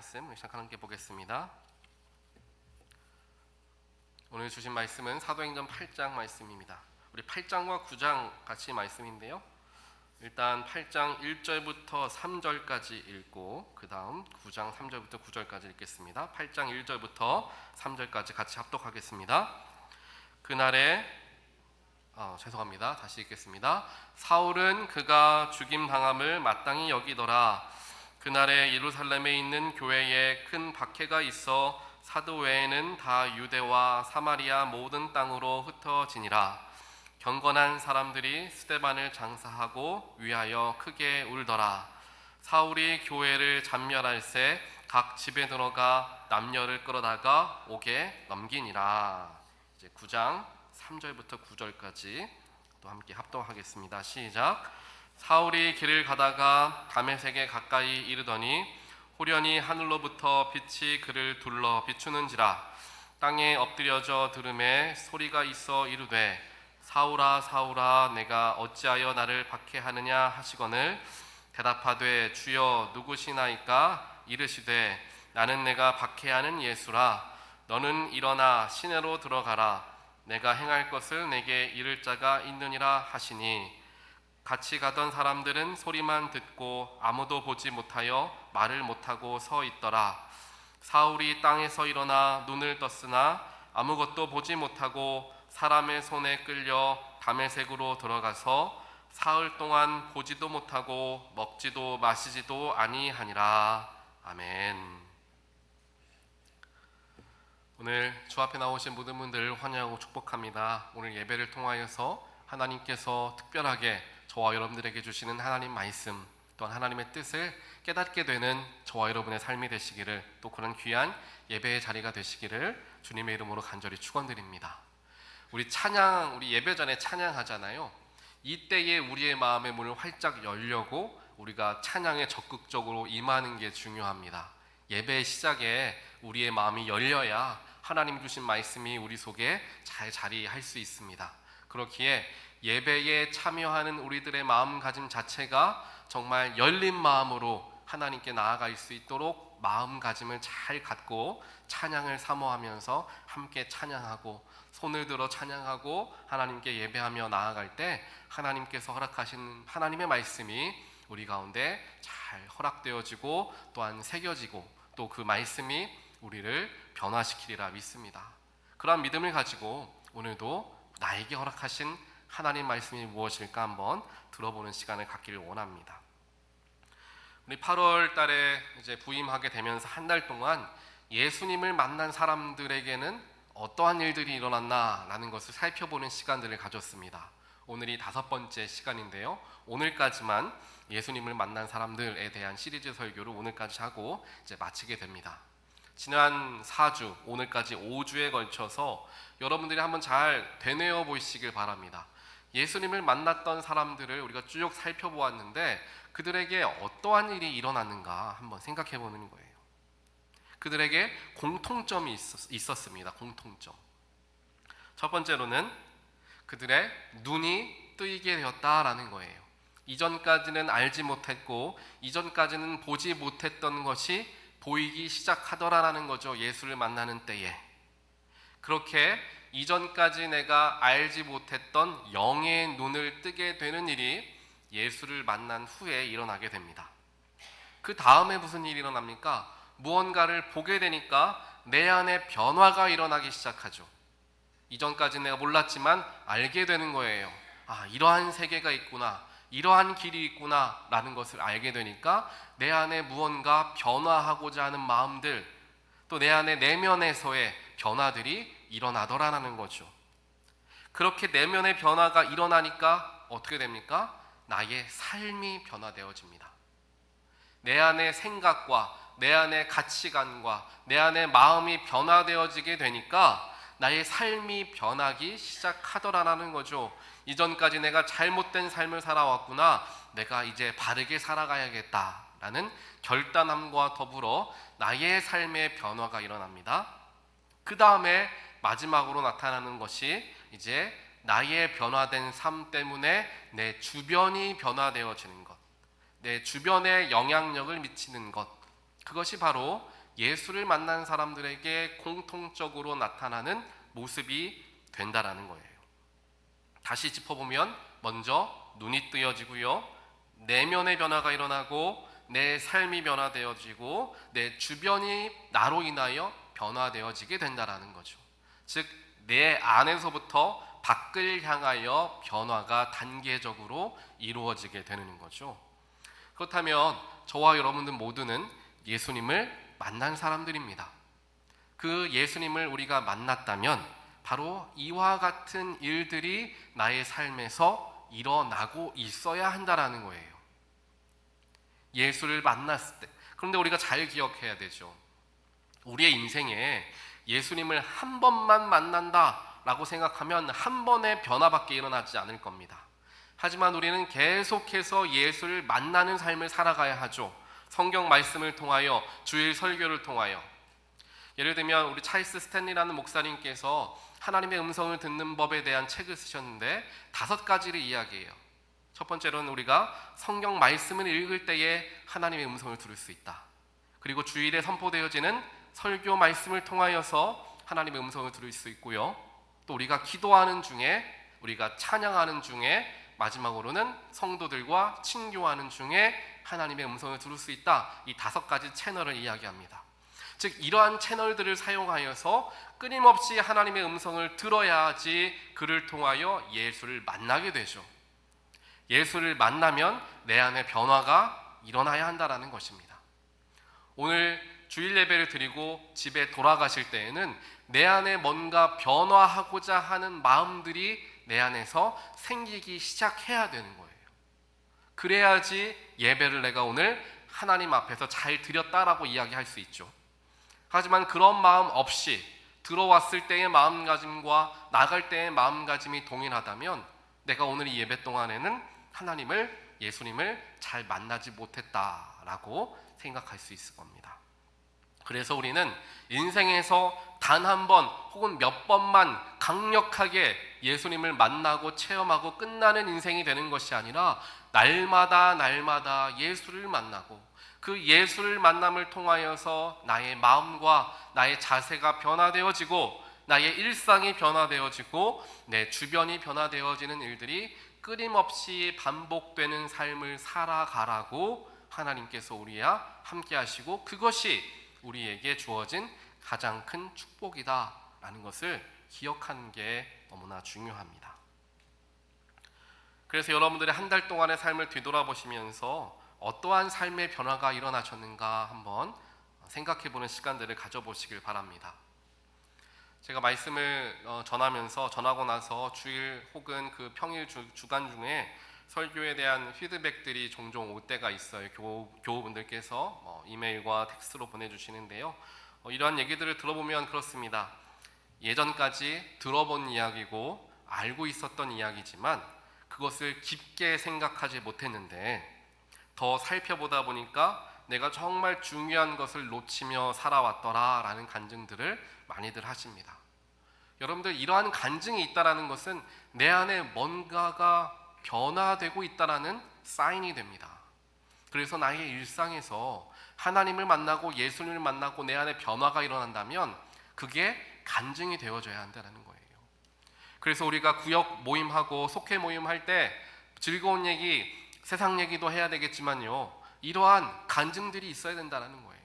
말씀 함께 보겠습니다. 오늘 주신 말씀은 사도행전 8장 말씀입니다. 우리 8장과 9장 같이 말씀인데요. 일단 8장 1절부터 3절까지 읽고 그 다음 9장 3절부터 9절까지 읽겠습니다. 8장 1절부터 3절까지 같이 합독하겠습니다. 그날에 다시 읽겠습니다. 사울은 그가 죽임당함을 마땅히 여기더라. 그날에 예루살렘에 있는 교회에 큰 박해가 있어 사도 외에는 다 유대와 사마리아 모든 땅으로 흩어지니라. 경건한 사람들이 스데반을 장사하고 위하여 크게 울더라. 사울이 교회를 잠멸할새 각 집에 들어가 남녀를 끌어다가 옥에 넘기니라. 이제 9장 3절부터 9절까지 또 함께 합독하겠습니다. 시작. 사울이 길을 가다가 다메섹에 가까이 이르더니 호련히 하늘로부터 빛이 그를 둘러 비추는지라. 땅에 엎드려져 들음에 소리가 있어 이르되 사울아 사울아 내가 어찌하여 나를 박해하느냐 하시거늘 대답하되 주여 누구시나이까 이르시되 나는 내가 박해하는 예수라. 너는 일어나 시내로 들어가라. 내가 행할 것을 내게 이를 자가 있느니라 하시니 같이 가던 사람들은 소리만 듣고 아무도 보지 못하여 말을 못하고 서 있더라. 사울이 땅에서 일어나 눈을 떴으나 아무것도 보지 못하고 사람의 손에 끌려 다메섹으로 들어가서 사흘 동안 보지도 못하고 먹지도 마시지도 아니하니라. 아멘. 오늘 주 앞에 나오신 모든 분들 환영하고 축복합니다. 오늘 예배를 통하여서 하나님께서 특별하게 저와 여러분들에게 주시는 하나님 말씀 또한 하나님의 뜻을 깨닫게 되는 저와 여러분의 삶이 되시기를, 또 그런 귀한 예배의 자리가 되시기를 주님의 이름으로 간절히 축원드립니다. 우리 예배 전에 찬양하잖아요. 이때에 우리의 마음의 문을 활짝 열려고 우리가 찬양에 적극적으로 임하는 게 중요합니다. 예배의 시작에 우리의 마음이 열려야 하나님 주신 말씀이 우리 속에 잘 자리할 수 있습니다. 그렇기에 예배에 참여하는 우리들의 마음가짐 자체가 정말 열린 마음으로 하나님께 나아갈 수 있도록 마음가짐을 잘 갖고 찬양을 사모하면서 함께 찬양하고 손을 들어 찬양하고 하나님께 예배하며 나아갈 때 하나님께서 허락하신 하나님의 말씀이 우리 가운데 잘 허락되어지고 또한 새겨지고 또 그 말씀이 우리를 변화시키리라 믿습니다. 그러한 믿음을 가지고 오늘도 나에게 허락하신 하나님 말씀이 무엇일까 한번 들어보는 시간을 갖기를 원합니다. 우리 8월 달에 이제 부임하게 되면서 한 달 동안 예수님을 만난 사람들에게는 어떠한 일들이 일어났나라는 것을 살펴보는 시간들을 가졌습니다. 오늘이 5번째 시간인데요. 오늘까지만 예수님을 만난 사람들에 대한 시리즈 설교를 오늘까지 하고 이제 마치게 됩니다. 지난 4주, 오늘까지 5주에 걸쳐서 여러분들이 한번 잘 되뇌어 보시길 바랍니다. 예수님을 만났던 사람들을 우리가 쭉 살펴보았는데 그들에게 어떠한 일이 일어났는가 한번 생각해 보는 거예요. 그들에게 공통점이 있었습니다. 공통점. 첫 번째로는 그들의 눈이 뜨이게 되었다라는 거예요. 이전까지는 알지 못했고 이전까지는 보지 못했던 것이 보이기 시작하더라라는 거죠. 예수를 만나는 때에. 그렇게 이전까지 내가 알지 못했던 영의 눈을 뜨게 되는 일이 예수를 만난 후에 일어나게 됩니다. 그 다음에 무슨 일이 일어납니까? 무언가를 보게 되니까 내 안에 변화가 일어나기 시작하죠. 이전까지 내가 몰랐지만 알게 되는 거예요. 이러한 세계가 있구나, 이러한 길이 있구나 라는 것을 알게 되니까 내 안에 무언가 변화하고자 하는 마음들, 또 내 안에 내면에서의 변화들이 일어나더라라는 거죠. 그렇게 내면의 변화가 일어나니까 어떻게 됩니까? 나의 삶이 변화되어집니다. 내 안의 생각과 내 안의 가치관과 내 안의 마음이 변화되어지게 되니까 나의 삶이 변하기 시작하더라라는 거죠. 이전까지 내가 잘못된 삶을 살아왔구나, 내가 이제 바르게 살아가야겠다라는 결단함과 더불어 나의 삶의 변화가 일어납니다. 그 다음에 마지막으로 나타나는 것이 이제 나의 변화된 삶 때문에 내 주변이 변화되어지는 것, 내 주변에 영향력을 미치는 것, 그것이 바로 예수를 만난 사람들에게 공통적으로 나타나는 모습이 된다라는 거예요. 다시 짚어보면 먼저 눈이 뜨여지고요, 내면의 변화가 일어나고 내 삶이 변화되어지고 내 주변이 나로 인하여 변화되어지게 된다라는 거죠. 즉, 내 안에서부터 밖을 향하여 변화가 단계적으로 이루어지게 되는 거죠. 그렇다면 저와 여러분들 모두는 예수님을 만난 사람들입니다. 그 예수님을 우리가 만났다면 바로 이와 같은 일들이 나의 삶에서 일어나고 있어야 한다라는 거예요. 예수를 만났을 때. 그런데 우리가 잘 기억해야 되죠. 우리의 인생에 예수님을 한 번만 만난다라고 생각하면 한 번의 변화밖에 일어나지 않을 겁니다. 하지만 우리는 계속해서 예수를 만나는 삶을 살아가야 하죠. 성경 말씀을 통하여, 주일 설교를 통하여. 예를 들면 우리 찰스 스탠리라는 목사님께서 하나님의 음성을 듣는 법에 대한 책을 쓰셨는데 5가지를 이야기해요. 첫 번째로는 우리가 성경 말씀을 읽을 때에 하나님의 음성을 들을 수 있다. 그리고 주일에 선포되어지는 설교 말씀을 통하여서 하나님의 음성을 들을 수 있고요. 또 우리가 기도하는 중에, 우리가 찬양하는 중에, 마지막으로는 성도들과 친교하는 중에 하나님의 음성을 들을 수 있다. 이 5가지 채널을 이야기합니다. 즉, 이러한 채널들을 사용하여서 끊임없이 하나님의 음성을 들어야지 그를 통하여 예수를 만나게 되죠. 예수를 만나면 내 안에 변화가 일어나야 한다는 것입니다. 오늘 주일 예배를 드리고 집에 돌아가실 때에는 내 안에 뭔가 변화하고자 하는 마음들이 내 안에서 생기기 시작해야 되는 거예요. 그래야지 예배를 내가 오늘 하나님 앞에서 잘 드렸다라고 이야기할 수 있죠. 하지만 그런 마음 없이 들어왔을 때의 마음가짐과 나갈 때의 마음가짐이 동일하다면 내가 오늘 이 예배 동안에는 하나님을, 예수님을 잘 만나지 못했다라고 생각할 수 있을 겁니다. 그래서 우리는 인생에서 단 한 번 혹은 몇 번만 강력하게 예수님을 만나고 체험하고 끝나는 인생이 되는 것이 아니라 날마다 예수를 만나고 그 예수를 만남을 통하여서 나의 마음과 나의 자세가 변화되어지고 나의 일상이 변화되어지고 내 주변이 변화되어지는 일들이 끊임없이 반복되는 삶을 살아가라고 하나님께서 우리와 함께 하시고 그것이 우리에게 주어진 가장 큰 축복이다라는 것을 기억하는 게 너무나 중요합니다. 그래서 여러분들의 한 달 동안의 삶을 뒤돌아보시면서 어떠한 삶의 변화가 일어나셨는가 한번 생각해보는 시간들을 가져보시길 바랍니다. 제가 말씀을 전하고 나서 주일 혹은 그 평일 주간 중에 설교에 대한 피드백들이 종종 올 때가 있어요. 교우분들께서 이메일과 텍스트로 보내주시는데요. 이러한 얘기들을 들어보면 그렇습니다. 예전까지 들어본 이야기고 알고 있었던 이야기지만 그것을 깊게 생각하지 못했는데 더 살펴보다 보니까 내가 정말 중요한 것을 놓치며 살아왔더라라는 간증들을 많이들 하십니다. 여러분들, 이러한 간증이 있다라는 것은 내 안에 뭔가가 변화되고 있다라는 사인이 됩니다. 그래서 나의 일상에서 하나님을 만나고 예수님을 만나고 내 안에 변화가 일어난다면 그게 간증이 되어져야 한다는 거예요. 그래서 우리가 구역 모임하고 속회 모임할 때 즐거운 얘기, 세상 얘기도 해야 되겠지만요, 이러한 간증들이 있어야 된다는 거예요.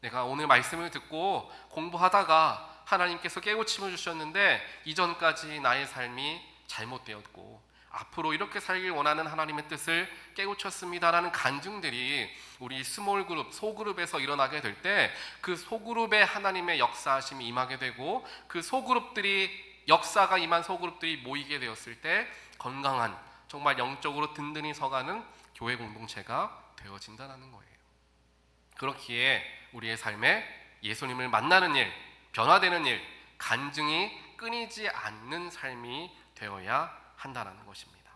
내가 오늘 말씀을 듣고 공부하다가 하나님께서 깨우침을 주셨는데 이전까지 나의 삶이 잘못되었고 앞으로 이렇게 살길 원하는 하나님의 뜻을 깨우쳤습니다라는 간증들이 우리 스몰 그룹, 소그룹에서 일어나게 될 때 그 소그룹에 하나님의 역사하심이 임하게 되고 그 소그룹들이, 역사가 임한 소그룹들이 모이게 되었을 때 건강한, 정말 영적으로 든든히 서가는 교회 공동체가 되어진다는 거예요. 그렇기에 우리의 삶에 예수님을 만나는 일, 변화되는 일, 간증이 끊이지 않는 삶이 되어야 한다는 것입니다.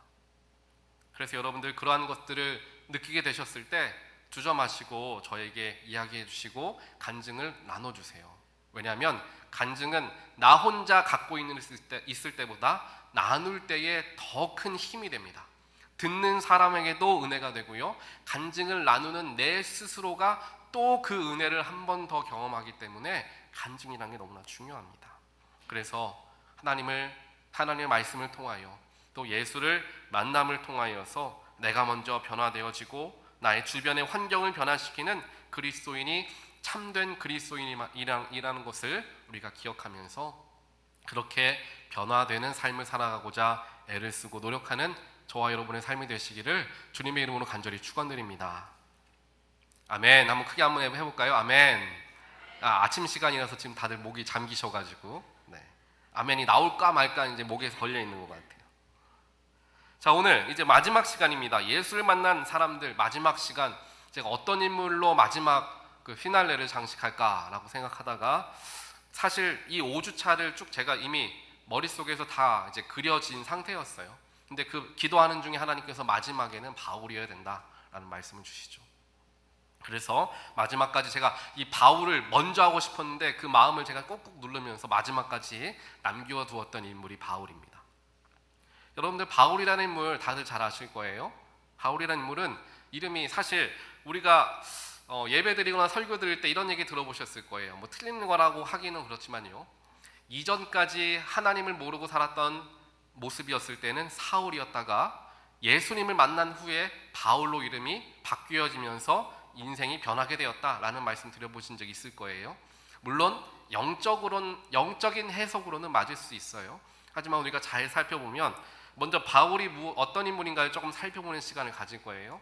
그래서 여러분들 그러한 것들을 느끼게 되셨을 때 주저 마시고 저에게 이야기해 주시고 간증을 나눠주세요. 왜냐하면 간증은 나 혼자 갖고 있을 때보다 나눌 때에 더 큰 힘이 됩니다. 듣는 사람에게도 은혜가 되고요, 간증을 나누는 내 스스로가 또 그 은혜를 한 번 더 경험하기 때문에 간증이라는 게 너무나 중요합니다. 그래서 하나님의 말씀을 통하여 또 예수를 만남을 통하여서 내가 먼저 변화되어지고 나의 주변의 환경을 변화시키는 그리스도인이 참된 그리스도인이라는 것을 우리가 기억하면서 그렇게 변화되는 삶을 살아가고자 애를 쓰고 노력하는 저와 여러분의 삶이 되시기를 주님의 이름으로 간절히 축원드립니다. 아멘. 한번 크게 한번 해볼까요? 아멘. 아침 시간이라서 지금 다들 목이 잠기셔가지고 아멘이 나올까 말까 이제 목에 걸려 있는 것 같아요. 자, 오늘 이제 마지막 시간입니다. 예수를 만난 사람들 마지막 시간, 제가 어떤 인물로 마지막 그 피날레를 장식할까라고 생각하다가 사실 이 5주차를 쭉 제가 이미 머릿속에서 다 이제 그려진 상태였어요. 근데 그 기도하는 중에 하나님께서 마지막에는 바울이어야 된다라는 말씀을 주시죠. 그래서 마지막까지 제가 이 바울을 먼저 하고 싶었는데 그 마음을 제가 꾹꾹 누르면서 마지막까지 남겨두었던 인물이 바울입니다. 여러분들 바울이라는 인물 다들 잘 아실 거예요. 바울이라는 인물은 이름이 사실 우리가 예배 드리거나 설교 드릴 때 이런 얘기 들어보셨을 거예요. 뭐 틀린 거라고 하기는 그렇지만요, 이전까지 하나님을 모르고 살았던 모습이었을 때는 사울이었다가 예수님을 만난 후에 바울로 이름이 바뀌어지면서 인생이 변하게 되었다라는 말씀 드려보신 적 있을 거예요. 물론 영적인 해석으로는 맞을 수 있어요. 하지만 우리가 잘 살펴보면 먼저 바울이 어떤 인물인가를 조금 살펴보는 시간을 가질 거예요.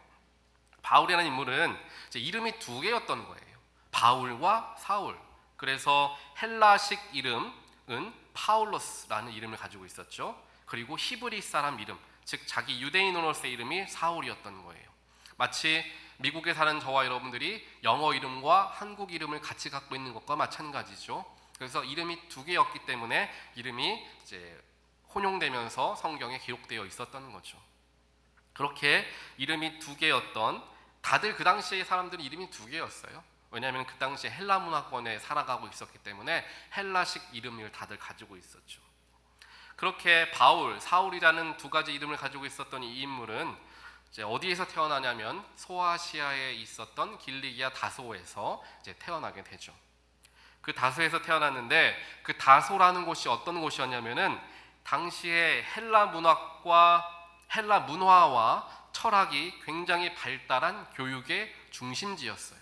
바울이라는 인물은 이제 이름이 두 개였던 거예요. 바울과 사울. 그래서 헬라식 이름은 파울로스라는 이름을 가지고 있었죠. 그리고 히브리 사람 이름, 즉 자기 유대인으로서의 이름이 사울이었던 거예요. 마치 미국에 사는 저와 여러분들이 영어 이름과 한국 이름을 같이 갖고 있는 것과 마찬가지죠. 그래서 이름이 두 개였기 때문에 이름이 이제 혼용되면서 성경에 기록되어 있었던 거죠. 그렇게 이름이 두 개였던, 다들 그 당시에 사람들은 이름이 두 개였어요. 왜냐하면 그 당시에 헬라 문화권에 살아가고 있었기 때문에 헬라식 이름을 다들 가지고 있었죠. 그렇게 바울, 사울이라는 두 가지 이름을 가지고 있었던 이 인물은 이제 어디에서 태어나냐면 소아시아에 있었던 길리기아 다소에서 이제 태어나게 되죠. 그 다소에서 태어났는데 그 다소라는 곳이 어떤 곳이었냐면은 당시에 헬라 문화와 철학이 굉장히 발달한 교육의 중심지였어요.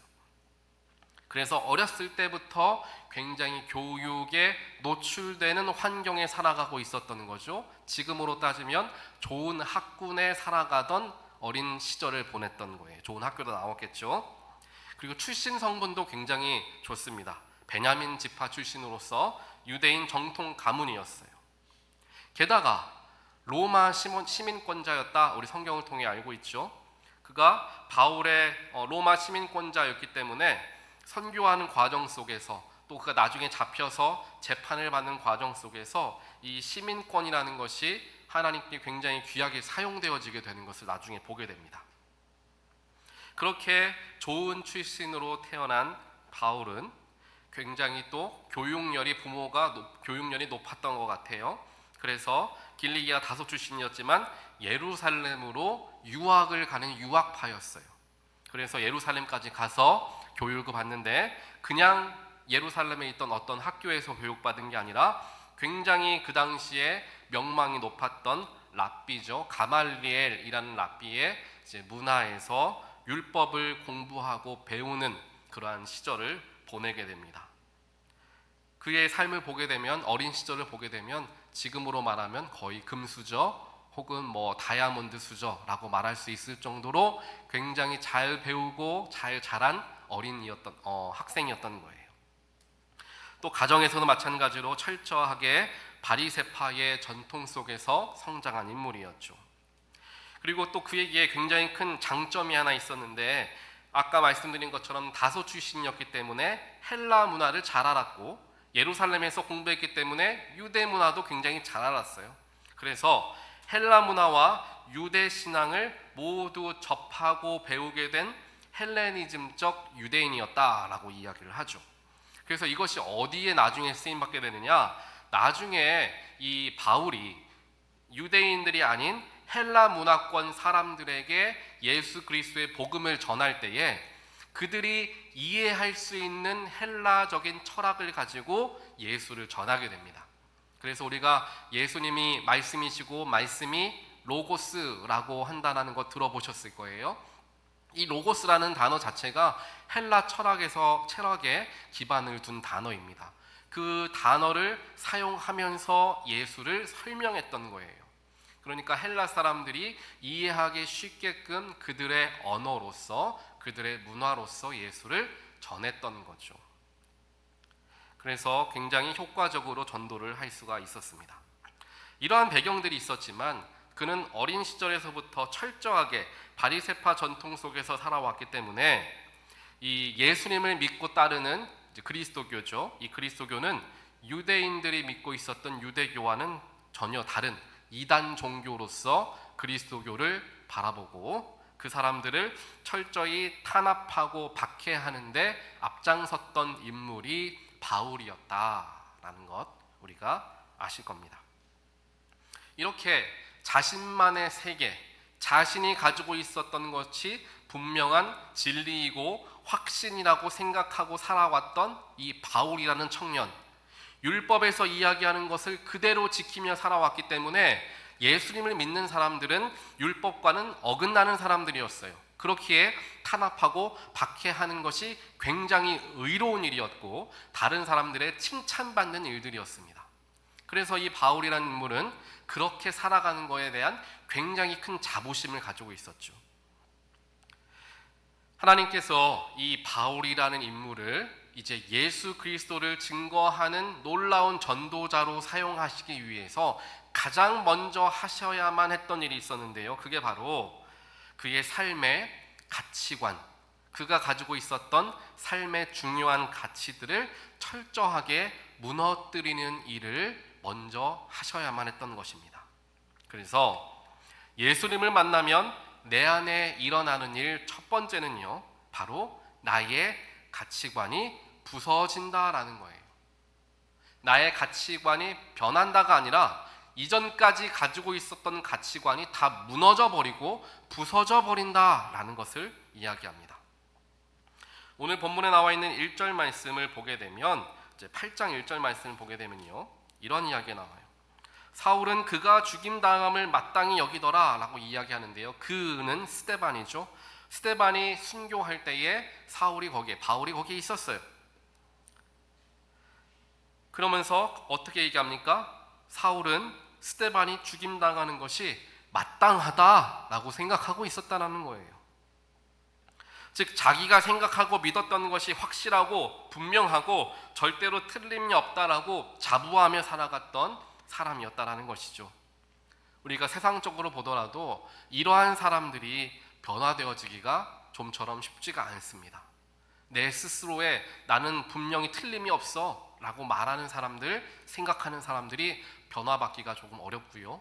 그래서 어렸을 때부터 굉장히 교육에 노출되는 환경에 살아가고 있었던 거죠. 지금으로 따지면 좋은 학군에 살아가던 어린 시절을 보냈던 거예요. 좋은 학교도 나왔겠죠. 그리고 출신 성분도 굉장히 좋습니다. 베냐민 지파 출신으로서 유대인 정통 가문이었어요. 게다가 로마 시민권자였다. 우리 성경을 통해 알고 있죠. 그가 바울의 로마 시민권자였기 때문에 선교하는 과정 속에서, 또 그가 나중에 잡혀서 재판을 받는 과정 속에서 이 시민권이라는 것이 하나님께 굉장히 귀하게 사용되어지게 되는 것을 나중에 보게 됩니다. 그렇게 좋은 출신으로 태어난 바울은 굉장히 또 부모가 교육열이 높았던 것 같아요. 그래서 길리기아 다소 출신이었지만 예루살렘으로 유학을 가는 유학파였어요. 그래서 예루살렘까지 가서 교육을 받는데 그냥 예루살렘에 있던 어떤 학교에서 교육받은 게 아니라 굉장히 그 당시에 명망이 높았던 랍비죠. 가말리엘이라는 랍비의 이제 문화에서 율법을 공부하고 배우는 그러한 시절을 보내게 됩니다. 그의 삶을 보게 되면, 어린 시절을 보게 되면 지금으로 말하면 거의 금수저 혹은 뭐 다이아몬드 수저라고 말할 수 있을 정도로 굉장히 잘 배우고 잘 자란 학생이었던 거예요. 또 가정에서도 마찬가지로 철저하게 바리새파의 전통 속에서 성장한 인물이었죠. 그리고 또 그에게 굉장히 큰 장점이 하나 있었는데, 아까 말씀드린 것처럼 다소 출신이었기 때문에 헬라 문화를 잘 알았고 예루살렘에서 공부했기 때문에 유대 문화도 굉장히 잘 알았어요. 그래서 헬라 문화와 유대 신앙을 모두 접하고 배우게 된 헬레니즘적 유대인이었다라고 이야기를 하죠. 그래서 이것이 어디에 나중에 쓰임받게 되느냐, 나중에 이 바울이 유대인들이 아닌 헬라 문화권 사람들에게 예수 그리스도의 복음을 전할 때에 그들이 이해할 수 있는 헬라적인 철학을 가지고 예수를 전하게 됩니다. 그래서 우리가 예수님이 말씀이시고 말씀이 로고스라고 한다는 거 들어보셨을 거예요. 이 로고스라는 단어 자체가 헬라 철학에 기반을 둔 단어입니다. 그 단어를 사용하면서 예수를 설명했던 거예요. 그러니까 헬라 사람들이 이해하기 쉽게끔 그들의 언어로서, 그들의 문화로서 예수를 전했던 거죠. 그래서 굉장히 효과적으로 전도를 할 수가 있었습니다. 이러한 배경들이 있었지만 그는 어린 시절에서부터 철저하게 바리새파 전통 속에서 살아왔기 때문에 이 예수님을 믿고 따르는 그리스도교죠. 이 그리스도교는 유대인들이 믿고 있었던 유대교와는 전혀 다른 이단 종교로서 그리스도교를 바라보고 그 사람들을 철저히 탄압하고 박해하는데 앞장섰던 인물이 바울이었다라는 것 우리가 아실 겁니다. 이렇게 자신만의 세계, 자신이 가지고 있었던 것이 분명한 진리이고 확신이라고 생각하고 살아왔던 이 바울이라는 청년, 율법에서 이야기하는 것을 그대로 지키며 살아왔기 때문에 예수님을 믿는 사람들은 율법과는 어긋나는 사람들이었어요. 그렇기에 탄압하고 박해하는 것이 굉장히 의로운 일이었고 다른 사람들의 칭찬받는 일들이었습니다. 그래서 이 바울이라는 인물은 그렇게 살아가는 것에 대한 굉장히 큰 자부심을 가지고 있었죠. 하나님께서 이 바울이라는 인물을 이제 예수 그리스도를 증거하는 놀라운 전도자로 사용하시기 위해서 가장 먼저 하셔야만 했던 일이 있었는데요. 그게 바로 그의 삶의 가치관, 그가 가지고 있었던 삶의 중요한 가치들을 철저하게 무너뜨리는 일을 먼저 하셔야만 했던 것입니다. 그래서 예수님을 만나면 내 안에 일어나는 일 첫 번째는요, 바로 나의 가치관이 부서진다라는 거예요. 나의 가치관이 변한다가 아니라 이전까지 가지고 있었던 가치관이 다 무너져 버리고 부서져 버린다라는 것을 이야기합니다. 오늘 본문에 나와 있는 1절 말씀을 보게 되면 이제 8장 1절 말씀을 보게 되면요, 이런 이야기가 나와요. 사울은 그가 죽임당함을 마땅히 여기더라 라고 이야기하는데요, 그는 스데반이죠. 스데반이 순교할 때에 바울이 거기에 있었어요. 그러면서 어떻게 얘기합니까? 사울은 스데반이 죽임당하는 것이 마땅하다라고 생각하고 있었다는 거예요. 즉 자기가 생각하고 믿었던 것이 확실하고 분명하고 절대로 틀림이 없다라고 자부하며 살아갔던 사람이었다라는 것이죠. 우리가 세상적으로 보더라도 이러한 사람들이 변화되어지기가 좀처럼 쉽지가 않습니다. 내 스스로에 나는 분명히 틀림이 없어 라고 말하는 사람들, 생각하는 사람들이 변화받기가 조금 어렵고요.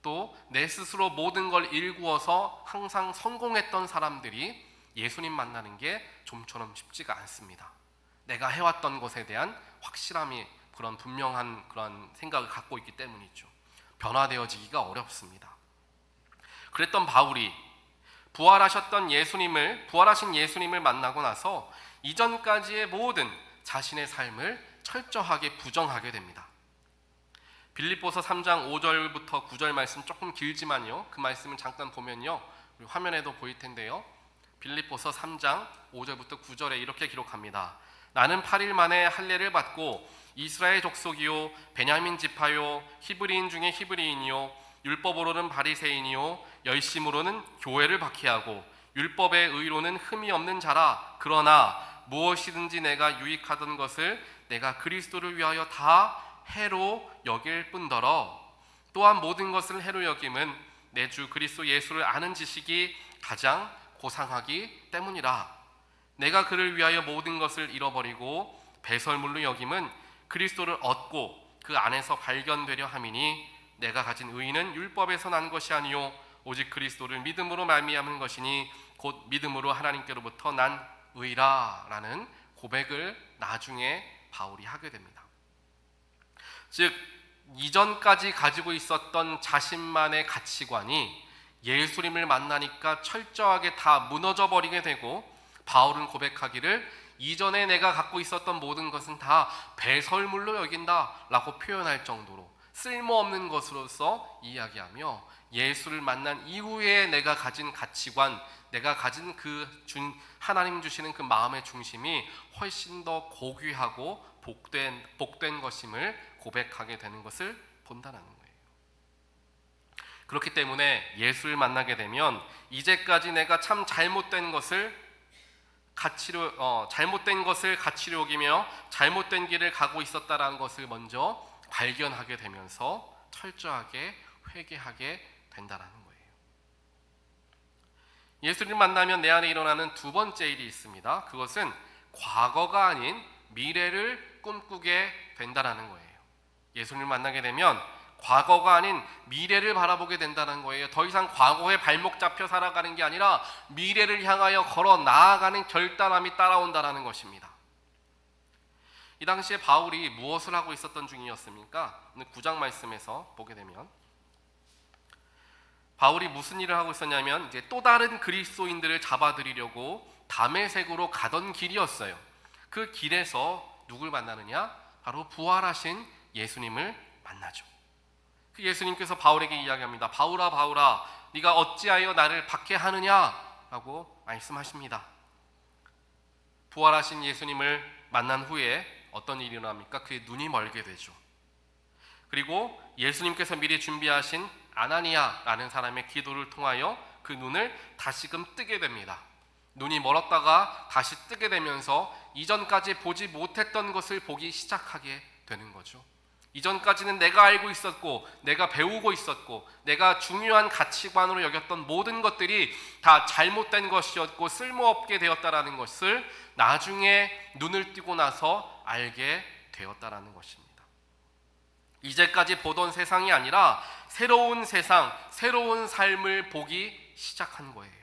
또 내 스스로 모든 걸 일구어서 항상 성공했던 사람들이 예수님 만나는 게 좀처럼 쉽지가 않습니다. 내가 해왔던 것에 대한 확실함이 그런 분명한 그런 생각을 갖고 있기 때문이죠. 변화되어지기가 어렵습니다. 그랬던 바울이 부활하신 예수님을 만나고 나서 이전까지의 모든 자신의 삶을 철저하게 부정하게 됩니다. 빌립보서 3장 5절부터 9절 말씀 조금 길지만요, 그 말씀을 잠깐 보면요, 화면에도 보일 텐데요, 빌립보서 3장 5절부터 9절에 이렇게 기록합니다. 나는 8일 만에 할례를 받고 이스라엘 족속이요 베냐민 지파요 히브리인 중에 히브리인이요 율법으로는 바리새인이요 열심으로는 교회를 박해하고 율법의 의로는 흠이 없는 자라. 그러나 무엇이든지 내가 유익하던 것을 내가 그리스도를 위하여 다 해로 여길 뿐더러 또한 모든 것을 해로 여김은 내 주 그리스도 예수를 아는 지식이 가장 고상하기 때문이라. 내가 그를 위하여 모든 것을 잃어버리고 배설물로 여김은 그리스도를 얻고 그 안에서 발견되려 함이니 내가 가진 의의는 율법에서 난 것이 아니요 오직 그리스도를 믿음으로 말미암은 것이니 곧 믿음으로 하나님께로부터 난 의라 라는 고백을 나중에 바울이 하게 됩니다. 즉 이전까지 가지고 있었던 자신만의 가치관이 예수님을 만나니까 철저하게 다 무너져 버리게 되고 바울은 고백하기를 이전에 내가 갖고 있었던 모든 것은 다 배설물로 여긴다 라고 표현할 정도로 쓸모없는 것으로서 이야기하며 예수를 만난 이후에 내가 가진 가치관, 내가 가진 하나님 주시는 그 마음의 중심이 훨씬 더 고귀하고 복된 것임을 고백하게 되는 것을 본다는 거예요. 그렇기 때문에 예수를 만나게 되면 이제까지 내가 참 잘못된 것을 가치로 여기며 잘못된 길을 가고 있었다라는 것을 먼저 발견하게 되면서 철저하게 회개하게 된다라는 거예요. 예수를 만나면 내 안에 일어나는 두 번째 일이 있습니다. 그것은 과거가 아닌 미래를 꿈꾸게 된다라는 거예요. 예수를 만나게 되면 과거가 아닌 미래를 바라보게 된다는 거예요. 더 이상 과거에 발목 잡혀 살아가는 게 아니라 미래를 향하여 걸어 나아가는 결단함이 따라온다는 것입니다. 이 당시에 바울이 무엇을 하고 있었던 중이었습니까? 9장 말씀에서 보게 되면 바울이 무슨 일을 하고 있었냐면 이제 또 다른 그리스도인들을 잡아들이려고 다메섹으로 가던 길이었어요. 그 길에서 누굴 만나느냐? 바로 부활하신 예수님을 만나죠. 그 예수님께서 바울에게 이야기합니다. 바울아 바울아 네가 어찌하여 나를 박해하느냐? 라고 말씀하십니다. 부활하신 예수님을 만난 후에 어떤 일이 일어납니까? 그의 눈이 멀게 되죠. 그리고 예수님께서 미리 준비하신 아나니아라는 사람의 기도를 통하여 그 눈을 다시금 뜨게 됩니다. 눈이 멀었다가 다시 뜨게 되면서 이전까지 보지 못했던 것을 보기 시작하게 되는 거죠. 이전까지는 내가 알고 있었고 내가 배우고 있었고 내가 중요한 가치관으로 여겼던 모든 것들이 다 잘못된 것이었고 쓸모없게 되었다라는 것을 나중에 눈을 뜨고 나서 알게 되었다라는 것입니다. 이제까지 보던 세상이 아니라 새로운 세상, 새로운 삶을 보기 시작한 거예요.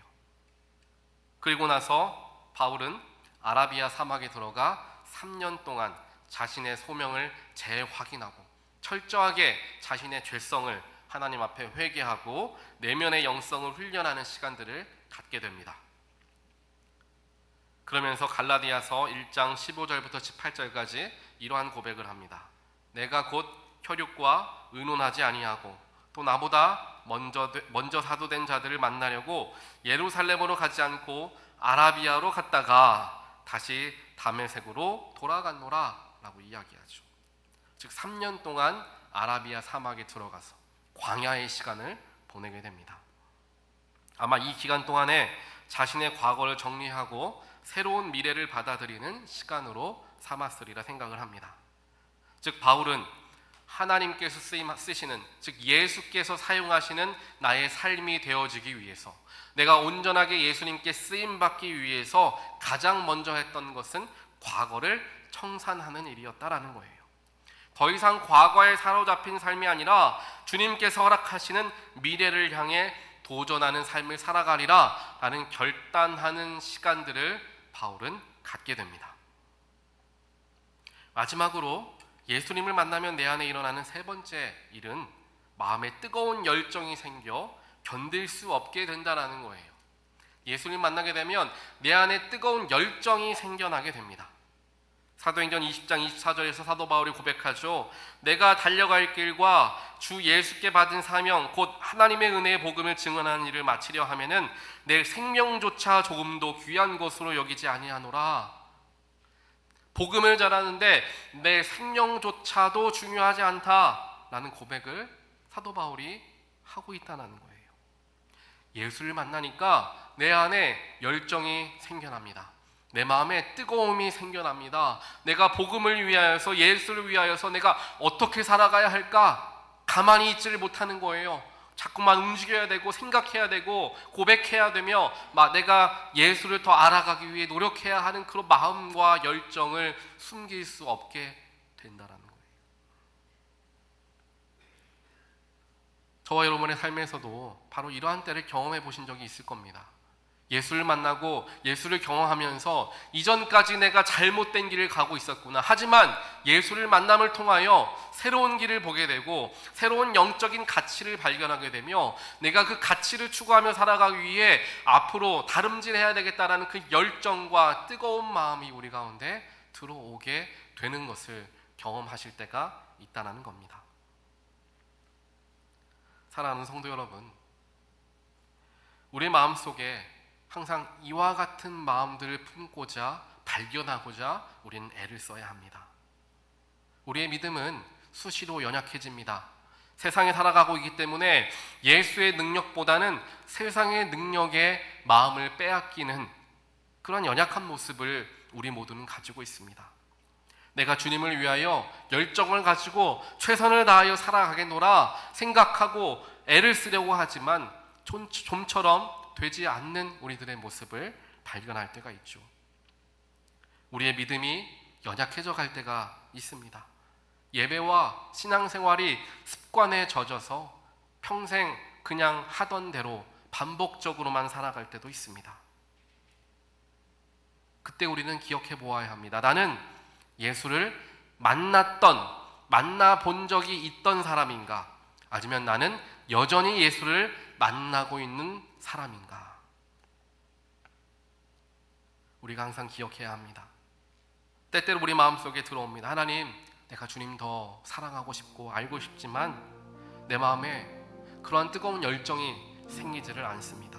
그리고 나서 바울은 아라비아 사막에 들어가 3년 동안 자신의 소명을 재확인하고 철저하게 자신의 죄성을 하나님 앞에 회개하고 내면의 영성을 훈련하는 시간들을 갖게 됩니다. 그러면서 갈라디아서 1장 15절부터 18절까지 이러한 고백을 합니다. 내가 곧 혈육과 의논하지 아니하고 또 나보다 먼저 사도된 자들을 만나려고 예루살렘으로 가지 않고 아라비아로 갔다가 다시 다메섹으로 돌아갔노라 라고 이야기하죠. 즉 3년 동안 아라비아 사막에 들어가서 광야의 시간을 보내게 됩니다. 아마 이 기간 동안에 자신의 과거를 정리하고 새로운 미래를 받아들이는 시간으로 삼았으리라 생각을 합니다. 즉 바울은 하나님께서 쓰시는, 즉 예수께서 사용하시는 나의 삶이 되어지기 위해서, 내가 온전하게 예수님께 쓰임받기 위해서 가장 먼저 했던 것은 과거를 청산하는 일이었다라는 거예요. 더 이상 과거에 사로잡힌 삶이 아니라 주님께서 허락하시는 미래를 향해 도전하는 삶을 살아가리라 라는 결단하는 시간들을 바울은 갖게 됩니다. 마지막으로 예수님을 만나면 내 안에 일어나는 세 번째 일은 마음에 뜨거운 열정이 생겨 견딜 수 없게 된다는 거예요. 예수님 만나게 되면 내 안에 뜨거운 열정이 생겨나게 됩니다. 사도행전 20장 24절에서 사도 바울이 고백하죠. 내가 달려갈 길과 주 예수께 받은 사명 곧 하나님의 은혜의 복음을 증언하는 일을 마치려 하면은 내 생명조차 조금도 귀한 것으로 여기지 아니하노라. 복음을 전하는데 내 생명조차도 중요하지 않다라는 고백을 사도 바울이 하고 있다는 거예요. 예수를 만나니까 내 안에 열정이 생겨납니다. 내 마음에 뜨거움이 생겨납니다. 내가 복음을 위하여서, 예수를 위하여서 내가 어떻게 살아가야 할까? 가만히 있지를 못하는 거예요. 자꾸만 움직여야 되고 생각해야 되고 고백해야 되며 내가 예수를 더 알아가기 위해 노력해야 하는 그런 마음과 열정을 숨길 수 없게 된다는 거예요. 저와 여러분의 삶에서도 바로 이러한 때를 경험해 보신 적이 있을 겁니다. 예수를 만나고 예수를 경험하면서 이전까지 내가 잘못된 길을 가고 있었구나. 하지만 예수를 만남을 통하여 새로운 길을 보게 되고 새로운 영적인 가치를 발견하게 되며 내가 그 가치를 추구하며 살아가기 위해 앞으로 다름질해야 되겠다라는 그 열정과 뜨거운 마음이 우리 가운데 들어오게 되는 것을 경험하실 때가 있다는 겁니다. 사랑하는 성도 여러분, 우리 마음속에 항상 이와 같은 마음들을 품고자 발견하고자 우리는 애를 써야 합니다. 우리의 믿음은 수시로 연약해집니다. 세상에 살아가고 있기 때문에 예수의 능력보다는 세상의 능력에 마음을 빼앗기는 그런 연약한 모습을 우리 모두는 가지고 있습니다. 내가 주님을 위하여 열정을 가지고 최선을 다하여 살아가겠노라 생각하고 애를 쓰려고 하지만 좀처럼 되지 않는 우리들의 모습을 발견할 때가 있죠. 우리의 믿음이 연약해져 갈 때가 있습니다. 예배와 신앙생활이 습관에 젖어서 평생 그냥 하던 대로 반복적으로만 살아갈 때도 있습니다. 그때 우리는 기억해 보아야 합니다. 나는 예수를 만나본 적이 있던 사람인가? 아니면 나는 여전히 예수를 만나고 있는 사람인가? 우리가 항상 기억해야 합니다. 때때로 우리 마음속에 들어옵니다. 하나님, 내가 주님 더 사랑하고 싶고 알고 싶지만 내 마음에 그러한 뜨거운 열정이 생기지를 않습니다.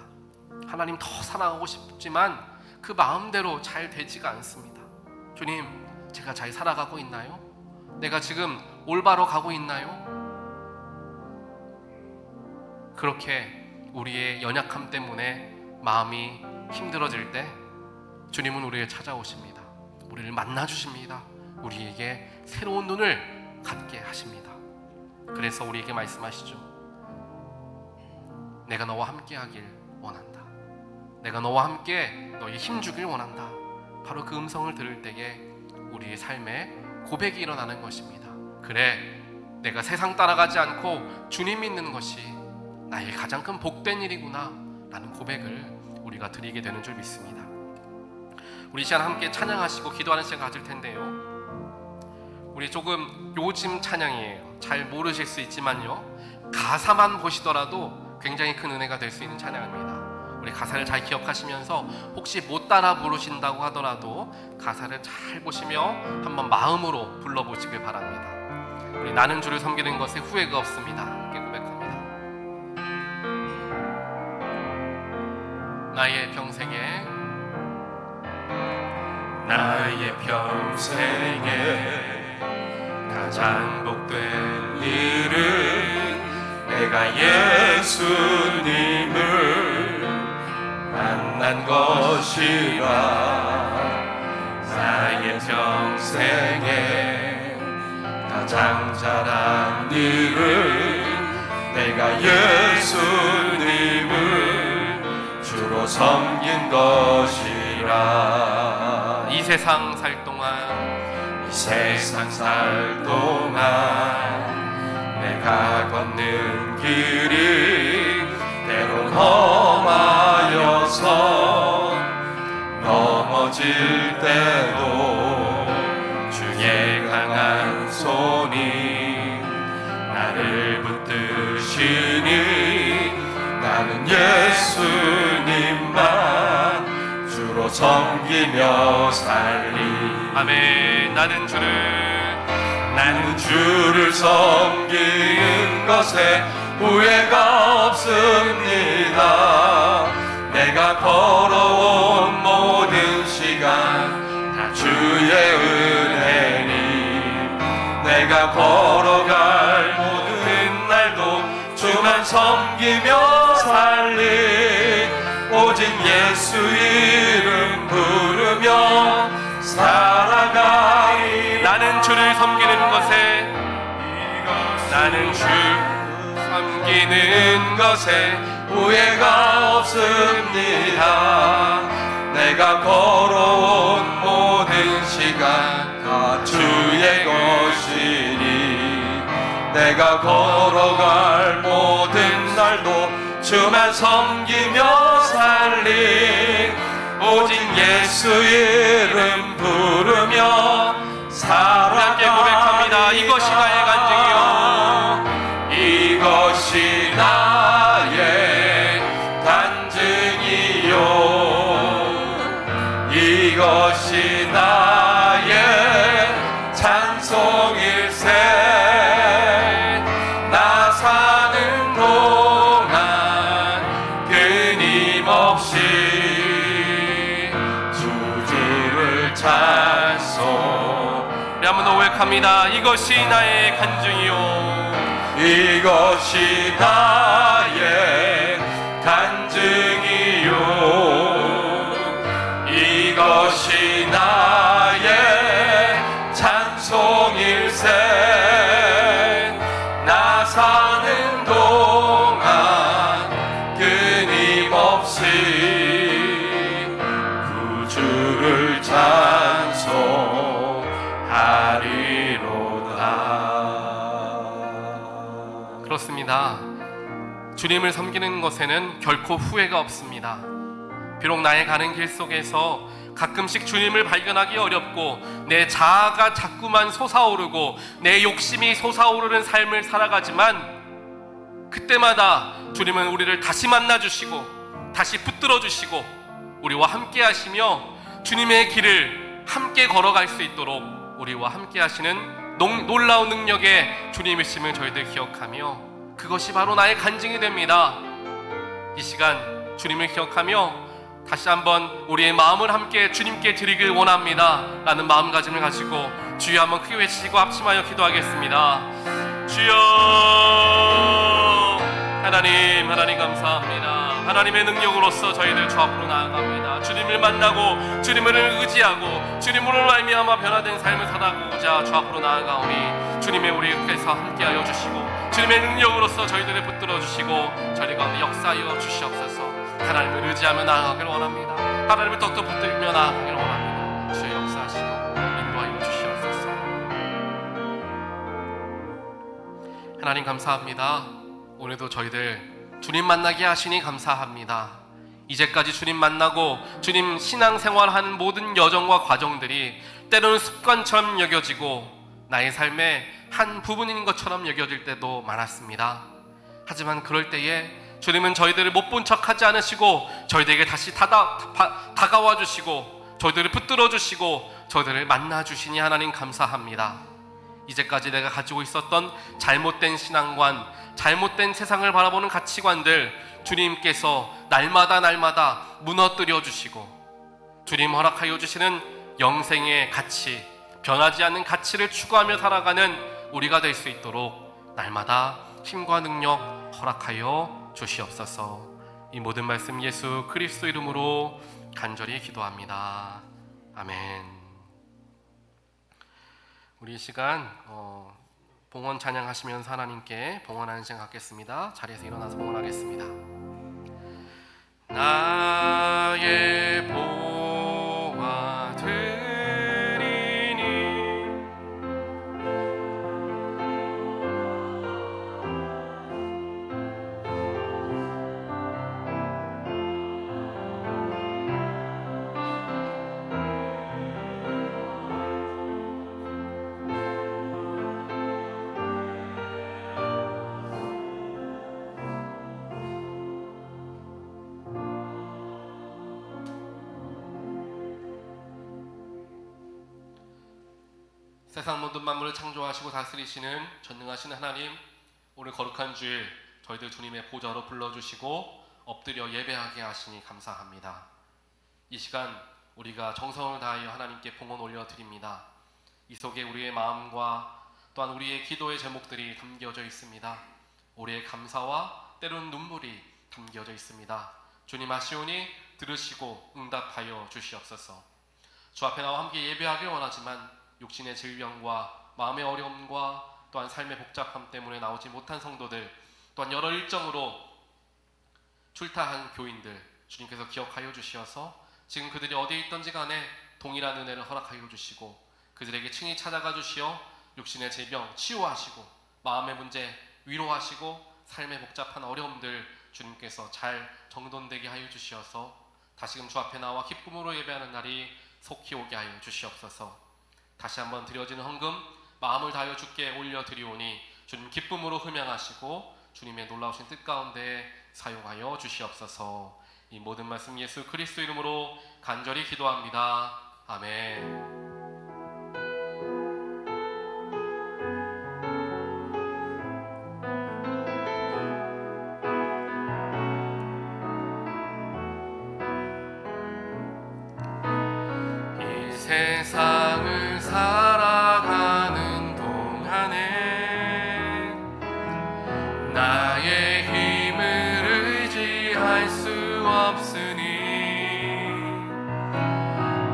하나님, 더 사랑하고 싶지만 그 마음대로 잘 되지가 않습니다. 주님, 제가 잘 살아가고 있나요? 내가 지금 올바로 가고 있나요? 그렇게 우리의 연약함 때문에 마음이 힘들어질 때 주님은 우리를 찾아오십니다. 우리를 만나주십니다. 우리에게 새로운 눈을 갖게 하십니다. 그래서 우리에게 말씀하시죠. 내가 너와 함께 하길 원한다. 내가 너와 함께 너에게 힘주길 원한다. 바로 그 음성을 들을 때에 우리의 삶에 고백이 일어나는 것입니다. 그래, 내가 세상 따라가지 않고 주님 믿는 것이 나의 가장 큰 복된 일이구나 라는 고백을 우리가 드리게 되는 줄 믿습니다. 우리 시간 함께 찬양하시고 기도하는 시간 가질 텐데요, 우리 조금 요즘 찬양이에요. 잘 모르실 수 있지만요, 가사만 보시더라도 굉장히 큰 은혜가 될 수 있는 찬양입니다. 우리 가사를 잘 기억하시면서 혹시 못 따라 부르신다고 하더라도 가사를 잘 보시며 한번 마음으로 불러보시길 바랍니다. 우리 나는 주를 섬기는 것에 후회가 없습니다. 함께 고백합니다. 나의 평생에 가장 복된 일은 내가 예수님을 만난 것이라. 나의 평생에 가장 잘한 일은 내가 예수님을 주로 섬긴 것이라. 이 세상 살 동안 내가 걷는 길이 때론 험하여서 넘어질 때도 주의 강한 손이 나를 붙드시니 나는 예수님만 주로 섬기며 살리. 아멘. 나는 주를 섬기는 것에 후회가 없습니다. 내가 걸어온 모든 시간 다 주의 은혜니 내가 걸어갈 모든 날도 주만 섬기며 살리. 오직 예수 이름 부르며 살아가리. 나는 주를 섬기는 것에 후회가 없습니다. 내가 걸어온 모든 시간 다 주의 것이니 내가 걸어갈 모든 날도 주만 섬기며 살리 오직 예수 이름 부르며 함께 고백합니다. 이것이 나의 간증이요, 이것이 나의 간증이요, 이것이 나의 찬송일세. 나 사는 동안 끊임없이 주를 찬송. 우리 한 번 더 고백합니다. 이것이 나의 간증이요, 이것이 나의 간증이요, 이것이 나의 찬송일세. 나 사는 동안 끊임없이 구주를 찬송하리로다. 그렇습니다. 주님을 섬기는 것에는 결코 후회가 없습니다. 비록 나의 가는 길 속에서 가끔씩 주님을 발견하기 어렵고 내 자아가 자꾸만 솟아오르고 내 욕심이 솟아오르는 삶을 살아가지만, 그때마다 주님은 우리를 다시 만나주시고 다시 붙들어주시고 우리와 함께 하시며 주님의 길을 함께 걸어갈 수 있도록 우리와 함께 하시는 놀라운 능력의 주님이심을 저희들 기억하며, 그것이 바로 나의 간증이 됩니다. 이 시간 주님을 기억하며 다시 한번 우리의 마음을 함께 주님께 드리길 원합니다 라는 마음가짐을 가지고 주여 한번 크게 외치고 합심하여 기도하겠습니다. 주여, 하나님 감사합니다. 하나님의 능력으로서 저희들 주 앞으로 나아갑니다. 주님을 만나고 주님을 의지하고 주님으로 말미암아 변화된 삶을 살아가고자 주 앞으로 나아가오니 주님의 우리께서 함께하여 주시고 주님의 능력으로서 저희들을 붙들어 주시고 저희 가운데 역사하여 주시옵소서. 하나님을 의지하며 나아가길 원합니다. 하나님을 더욱더 붙들며 나아가길 원합니다. 주의 역사하시고 인도하여 주시옵소서. 하나님 감사합니다. 오늘도 저희들 주님 만나게 하시니 감사합니다. 이제까지 주님 만나고 주님 신앙생활하는 모든 여정과 과정들이 때로는 습관처럼 여겨지고 나의 삶의 한 부분인 것처럼 여겨질 때도 많았습니다. 하지만 그럴 때에 주님은 저희들을 못 본 척하지 않으시고 저희들에게 다시 다가와 주시고 저희들을 붙들어 주시고 저희들을 만나 주시니 하나님 감사합니다. 이제까지 내가 가지고 있었던 잘못된 신앙관, 잘못된 세상을 바라보는 가치관들 주님께서 날마다 무너뜨려 주시고 주님 허락하여 주시는 영생의 가치, 변하지 않는 가치를 추구하며 살아가는 우리가 될 수 있도록 날마다 힘과 능력 허락하여 주시옵소서. 이 모든 말씀 예수 그리스도 이름으로 간절히 기도합니다. 아멘. 우리 이 시간 봉헌 찬양하시면서 하나님께 봉헌하는 시간 갖겠습니다. 자리에서 일어나서 봉헌하겠습니다. 나의 보화 드리니 세상 모든 만물을 창조하시고 다스리시는 전능하신 하나님, 오늘 거룩한 주일 저희들 주님의 보좌로 불러주시고 엎드려 예배하게 하시니 감사합니다. 이 시간 우리가 정성을 다하여 하나님께 봉헌 올려드립니다. 이 속에 우리의 마음과 또한 우리의 기도의 제목들이 담겨져 있습니다. 우리의 감사와 때로는 눈물이 담겨져 있습니다. 주님 아시오니 들으시고 응답하여 주시옵소서. 주 앞에 나와 함께 예배하길 원하지만 육신의 질병과 마음의 어려움과 또한 삶의 복잡함 때문에 나오지 못한 성도들, 또한 여러 일정으로 출타한 교인들 주님께서 기억하여 주시어서 지금 그들이 어디에 있던지 간에 동일한 은혜를 허락하여 주시고 그들에게 친히 찾아가 주시어 육신의 질병 치유하시고 마음의 문제 위로하시고 삶의 복잡한 어려움들 주님께서 잘 정돈되게 하여 주시어서 다시금 주 앞에 나와 기쁨으로 예배하는 날이 속히 오게 하여 주시옵소서. 다시 한번 드려지는 헌금 마음을 다하여 주께 올려드리오니 주님 기쁨으로 흠양하시고 주님의 놀라우신 뜻 가운데 사용하여 주시옵소서. 이 모든 말씀 예수 그리스도 이름으로 간절히 기도합니다. 아멘. 이 세상을 살아가는 동안에 나의 힘을 의지할 수 없으니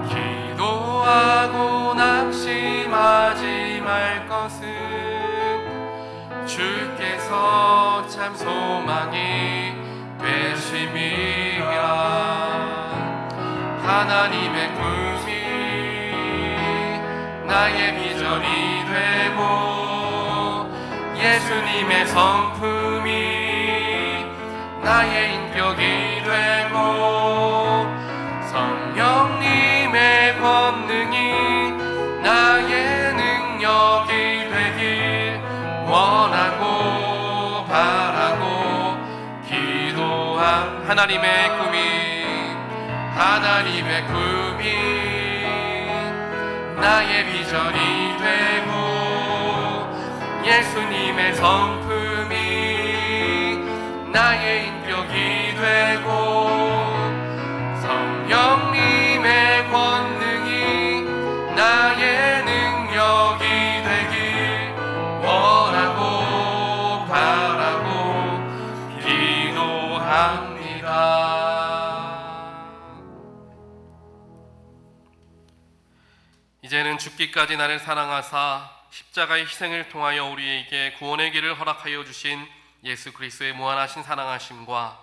기도하고 낙심하지 말 것은 주께서 참 소망이 되심이라. 하나님의 꿈이 나의 비전이 되고 예수님의 성품이 나의 인격이 되고 성령님의 권능이 나의 능력이 되길 원하고 바라고 기도한 하나님의 꿈이 나의 비전이 되고 예수님의 성품이 나의 인격이 되고 성령님의 권능이 나의 능력이 되길 원하고 바라고 기도합니다. 이제는 죽기까지 나를 사랑하사 십자가의 희생을 통하여 우리에게 구원의 길을 허락하여 주신 예수 그리스도의 무한하신 사랑하심과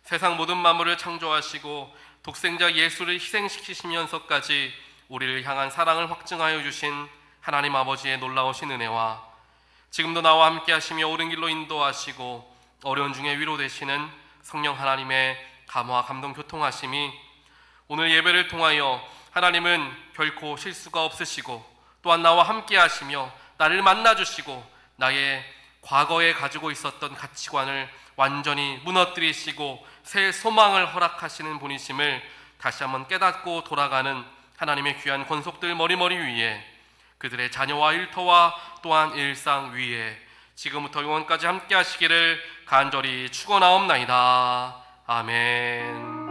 세상 모든 만물을 창조하시고 독생자 예수를 희생시키시면서까지 우리를 향한 사랑을 확증하여 주신 하나님 아버지의 놀라우신 은혜와 지금도 나와 함께 하시며 옳은 길로 인도하시고 어려운 중에 위로 되시는 성령 하나님의 감화 감동 교통하심이 오늘 예배를 통하여 하나님은 결코 실수가 없으시고 또한 나와 함께 하시며 나를 만나주시고 나의 과거에 가지고 있었던 가치관을 완전히 무너뜨리시고 새 소망을 허락하시는 분이심을 다시 한번 깨닫고 돌아가는 하나님의 귀한 권속들 머리머리 위에 그들의 자녀와 일터와 또한 일상 위에 지금부터 영원까지 함께 하시기를 간절히 축원하옵나이다. 아멘.